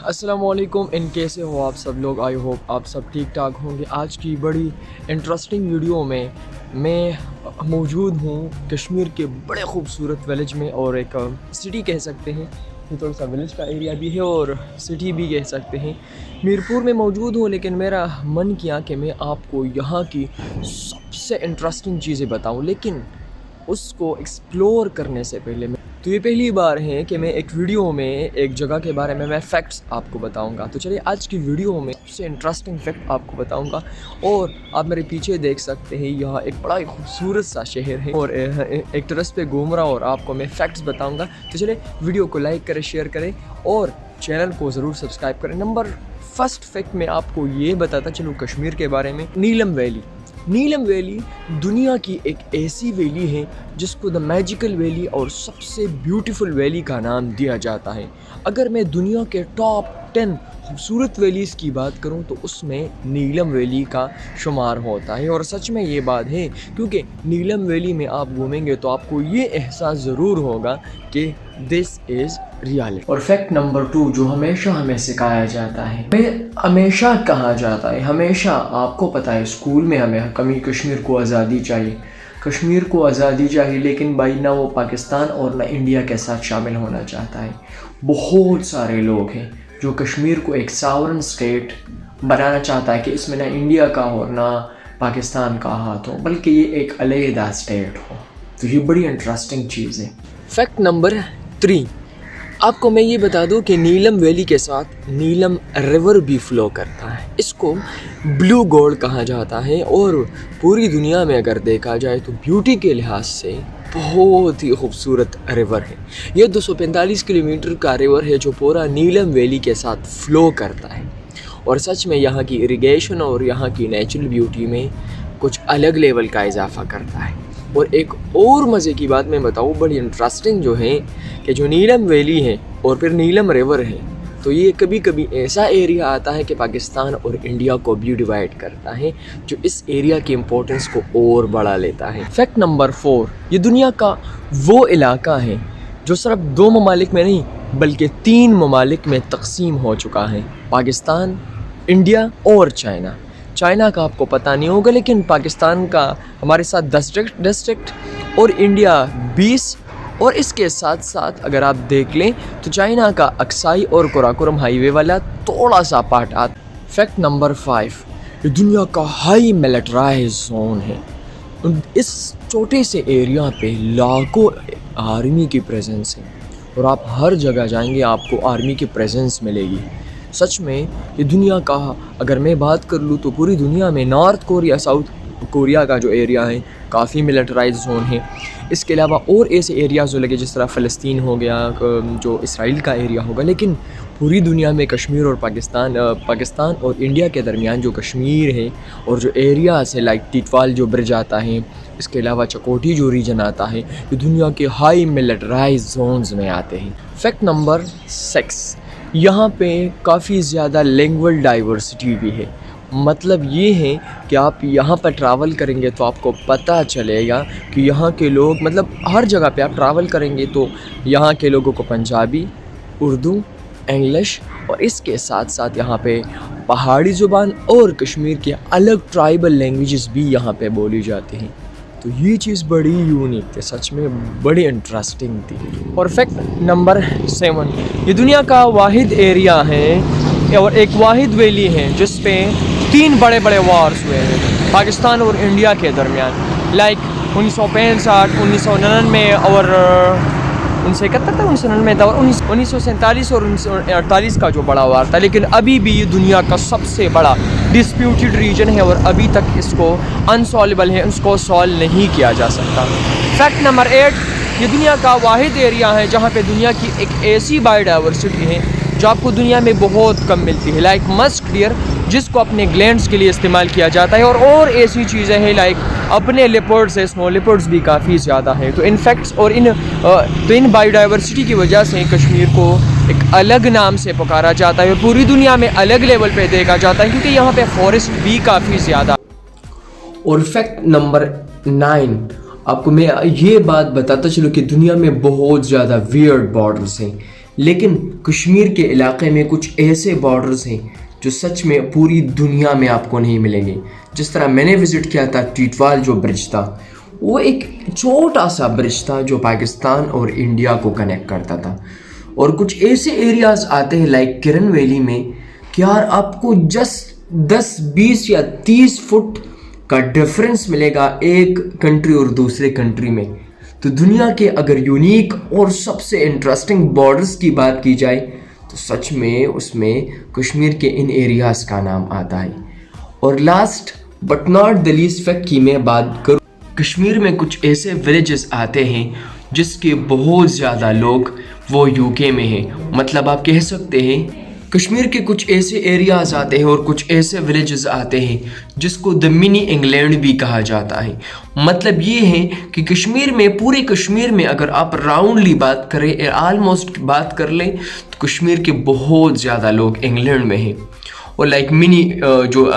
السلام علیکم، کیسے ہو آپ سب لوگ؟ آئی ہوپ آپ سب ٹھیک ٹھاک ہوں گے۔ آج کی بڑی انٹرسٹنگ ویڈیو میں موجود ہوں کشمیر کے بڑے خوبصورت ویلیج میں، اور ایک سٹی کہہ سکتے ہیں، یہ تھوڑا سا ویلیج کا ایریا بھی ہے اور سٹی بھی کہہ سکتے ہیں۔ میرپور میں موجود ہوں، لیکن میرا من کیا کہ میں آپ کو یہاں کی سب سے انٹرسٹنگ چیزیں بتاؤں، لیکن اس کو ایکسپلور کرنے سے پہلے تو یہ پہلی بار ہے کہ میں ایک ویڈیو میں ایک جگہ کے بارے میں فیکٹس آپ کو بتاؤں گا۔ تو چلیے آج کی ویڈیو میں سب سے انٹرسٹنگ فیکٹ آپ کو بتاؤں گا، اور آپ میرے پیچھے دیکھ سکتے ہیں یہاں ایک بڑا ہی خوبصورت سا شہر ہے، اور ایک ٹرس پہ گھوم رہا اور آپ کو میں فیکٹس بتاؤں گا۔ تو چلیے ویڈیو کو لائک کریں، شیئر کریں اور چینل کو ضرور سبسکرائب کریں۔ فرسٹ فیکٹ میں آپ کو یہ بتاتا چلوں کشمیر کے بارے میں۔ نیلم ویلی دنیا کی ایک ایسی ویلی ہے جس کو دا میجیکل ویلی اور سب سے بیوٹیفل ویلی کا نام دیا جاتا ہے۔ اگر میں دنیا کے ٹاپ 10 خوبصورت ویلیز کی بات کروں تو اس میں نیلم ویلی کا شمار ہوتا ہے، اور سچ میں یہ بات ہے، کیونکہ نیلم ویلی میں آپ گھومیں گے تو آپ کو یہ احساس ضرور ہوگا کہ دس از ریالٹی۔ اور فیکٹ نمبر 2 جو ہمیشہ ہمیں سکھایا جاتا ہے، ہمیشہ کہا جاتا ہے، ہمیشہ آپ کو پتہ ہے اسکول میں ہمیں کشمیر کو آزادی چاہیے، لیکن بھائی نہ وہ پاکستان اور نہ انڈیا کے ساتھ شامل ہونا چاہتا ہے۔ بہت سارے لوگ ہیں جو کشمیر کو ایک ساورن اسٹیٹ بنانا چاہتا ہے کہ اس میں نہ انڈیا کا ہو نہ پاکستان کا ہاتھ ہو، بلکہ یہ ایک علیحدہ اسٹیٹ ہو۔ تو یہ بڑی انٹرسٹنگ چیز ہے۔ فیکٹ نمبر 3 آپ کو میں یہ بتا دوں کہ نیلم ویلی کے ساتھ نیلم ریور بھی فلو کرتا ہے۔ اس کو بلو گولڈ کہا جاتا ہے، اور پوری دنیا میں اگر دیکھا جائے تو بیوٹی کے لحاظ سے بہت ہی خوبصورت ریور ہے۔ یہ 245 کلومیٹر کا ریور ہے جو پورا نیلم ویلی کے ساتھ فلو کرتا ہے، اور سچ میں یہاں کی اریگیشن اور یہاں کی نیچرل بیوٹی میں کچھ الگ لیول کا اضافہ کرتا ہے۔ اور ایک اور مزے کی بات میں بتاؤں، بڑی انٹرسٹنگ جو ہے کہ جو نیلم ویلی ہے اور پھر نیلم ریور ہے، تو یہ کبھی کبھی ایسا ایریا آتا ہے کہ پاکستان اور انڈیا کو بھی ڈیوائیڈ کرتا ہے، جو اس ایریا کی امپورٹنس کو اور بڑھا لیتا ہے۔ فیکٹ نمبر 4 یہ دنیا کا وہ علاقہ ہے جو صرف 2 ممالک میں نہیں بلکہ 3 ممالک میں تقسیم ہو چکا ہے: پاکستان، انڈیا اور چائنا کا آپ کو پتہ نہیں ہوگا، لیکن پاکستان کا ہمارے ساتھ 10 ڈسٹرکٹ اور انڈیا 20، اور اس کے ساتھ ساتھ اگر آپ دیکھ لیں تو چائنا کا اکسائی اور قراقرم ہائی وے والا تھوڑا سا پارٹ آتا۔ فیکٹ نمبر 5 یہ دنیا کا ہائی ملٹرائز زون ہے۔ اس چھوٹے سے ایریا پہ لاکھوں آرمی کی پریزنس ہے، اور آپ ہر جگہ جائیں گے آپ کو آرمی کی پریزنس ملے گی۔ سچ میں یہ دنیا کا، اگر میں بات کر لوں تو پوری دنیا میں نارتھ کوریا، ساؤتھ کوریا کا جو ایریا ہے کافی ملٹرائز زون ہے۔ اس کے علاوہ اور ایسے ایریاز جو لگے جس طرح فلسطین ہو گیا، جو اسرائیل کا ایریا ہوگا، لیکن پوری دنیا میں کشمیر اور پاکستان اور انڈیا کے درمیان جو کشمیر ہے اور جو ایریاز ہے لائک ٹیٹوال جو برج آتا ہے، اس کے علاوہ چکوٹھی جو ریجن آتا ہے، یہ دنیا کے ہائی ملٹرائز زونز میں آتے ہیں۔ فیکٹ نمبر 6 یہاں پہ کافی زیادہ لینگویج ڈائیورسٹی بھی ہے۔ مطلب یہ ہے کہ آپ یہاں پر ٹریول کریں گے تو آپ کو پتہ چلے گا کہ یہاں کے لوگ، مطلب ہر جگہ پہ آپ ٹریول کریں گے تو یہاں کے لوگوں کو پنجابی، اردو، انگلش، اور اس کے ساتھ ساتھ یہاں پہ پہاڑی زبان اور کشمیر کے الگ ٹرائبل لینگویجز بھی یہاں پہ بولی جاتی ہیں۔ تو یہ چیز بڑی یونیک تھی، سچ میں بڑی انٹرسٹنگ تھی۔ اور فیکٹ نمبر 7 یہ دنیا کا واحد ایریا ہے اور ایک واحد ویلی ہے جس پہ 3 بڑے وارز ہوئے ہیں پاکستان اور انڈیا کے درمیان، لائک 1965، 1999 اور 1999 تھا، اور 1947 اور 1948 کا جو بڑا وار تھا۔ لیکن ابھی بھی یہ دنیا کا سب سے بڑا ڈسپیوٹڈ ریجن ہے، اور ابھی تک اس کو انسالویبل ہے، اس کو سالو نہیں کیا جا سکتا۔ فیکٹ نمبر 8 یہ دنیا کا واحد ایریا ہے جہاں پہ دنیا کی ایک ایسی بایو ڈائیورسٹی ہے جو آپ کو دنیا میں بہت کم ملتی ہے، لائک مسک ڈیئر جس کو اپنے گلینڈز کے لیے استعمال کیا جاتا ہے، اور ایسی چیزیں ہیں لائک اپنے لیپرڈز ہے، اسنو لیپرڈز بھی کافی زیادہ ہیں۔ تو ان فیکٹس اور ان بایو ڈائیورسٹی کی وجہ سے کشمیر کو ایک الگ نام سے پکارا جاتا ہے، اور پوری دنیا میں الگ لیول پہ دیکھا جاتا ہے کیونکہ یہاں پہ فارسٹ بھی کافی زیادہ۔ اور فیکٹ نمبر 9 آپ کو میں یہ بات بتاتا چلوں کہ دنیا میں بہت زیادہ ویئرڈ بارڈرز ہیں، لیکن کشمیر کے علاقے میں کچھ ایسے بارڈرز ہیں جو سچ میں پوری دنیا میں آپ کو نہیں ملیں گے. جس طرح میں نے وزٹ کیا تھا ٹیٹوال جو برج تھا، وہ ایک چھوٹا سا برج تھا جو پاکستان اور انڈیا کو کنیکٹ کرتا تھا. اور کچھ ایسے ایریاز آتے ہیں لائک کرن ویلی میں کہ یار آپ کو جسٹ 10 20 یا 30 فٹ کا ڈفرنس ملے گا ایک کنٹری اور دوسرے کنٹری میں. تو دنیا کے اگر یونیک اور سب سے انٹرسٹنگ بارڈرز کی بات کی جائے تو سچ میں اس میں کشمیر کے ان ایریاز کا نام آتا ہے. اور last but not the least fact کی میں بات کروں، کشمیر میں کچھ ایسے ولیجز آتے ہیں جس کے بہت زیادہ لوگ وہ یو کے میں ہیں. مطلب آپ کہہ سکتے ہیں کشمیر کے کچھ ایسے ایریاز آتے ہیں اور کچھ ایسے ولیجز آتے ہیں جس کو دا منی انگلینڈ بھی کہا جاتا ہے. مطلب یہ ہے کہ کشمیر میں، پورے کشمیر میں اگر آپ راؤنڈلی بات کریں، آلموسٹ بات کر لیں، تو کشمیر کے بہت زیادہ لوگ انگلینڈ میں ہیں. اور لائک منی جو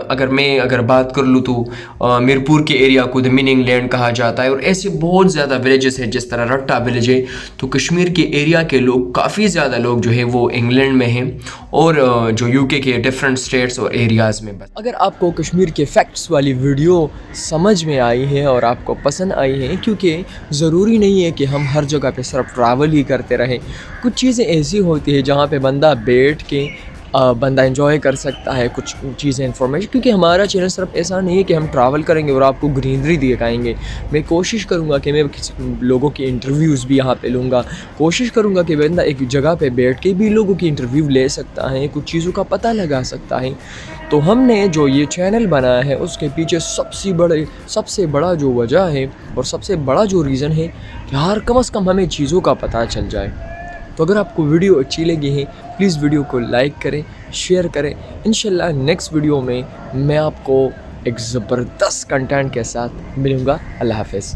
اگر بات کر لوں تو میرپور کے ایریا کو دا منی انگلینڈ کہا جاتا ہے. اور ایسے بہت زیادہ ولیجز ہیں جس طرح رٹا ولیج ہے. تو کشمیر کے ایریا کے لوگ، کافی زیادہ لوگ جو ہے وہ انگلینڈ میں ہیں اور جو یو کے ڈفرینٹ اسٹیٹس اور ایریاز میں. اگر آپ کو کشمیر کے فیکٹس والی ویڈیو سمجھ میں آئی ہے اور آپ کو پسند آئی ہے، کیونکہ ضروری نہیں ہے کہ ہم ہر جگہ پہ صرف ٹریول ہی کرتے رہیں. کچھ چیزیں ایسی ہوتی ہیں جہاں پہ بندہ بیٹھ کے بندہ انجوائے کر سکتا ہے کچھ چیزیں انفارمیشن. کیونکہ ہمارا چینل صرف ایسا نہیں ہے کہ ہم ٹریول کریں گے اور آپ کو گرینری دکھائیں گے. میں کوشش کروں گا کہ میں لوگوں کی انٹرویوز بھی یہاں پہ لوں گا. کوشش کروں گا کہ بندہ ایک جگہ پہ بیٹھ کے بھی لوگوں کی انٹرویو لے سکتا ہے، کچھ چیزوں کا پتہ لگا سکتا ہے. تو ہم نے جو یہ چینل بنایا ہے اس کے پیچھے سب سے بڑا جو وجہ ہے اور سب سے بڑا جو ریزن ہے کہ ہر کم از کم ہمیں چیزوں کا پتہ چل جائے. تو اگر آپ کو ویڈیو اچھی لگی ہے پلیز ویڈیو کو لائک کریں، شیئر کریں. انشاءاللہ نیکسٹ ویڈیو میں آپ کو ایک زبردست کنٹینٹ کے ساتھ ملوں گا. اللہ حافظ.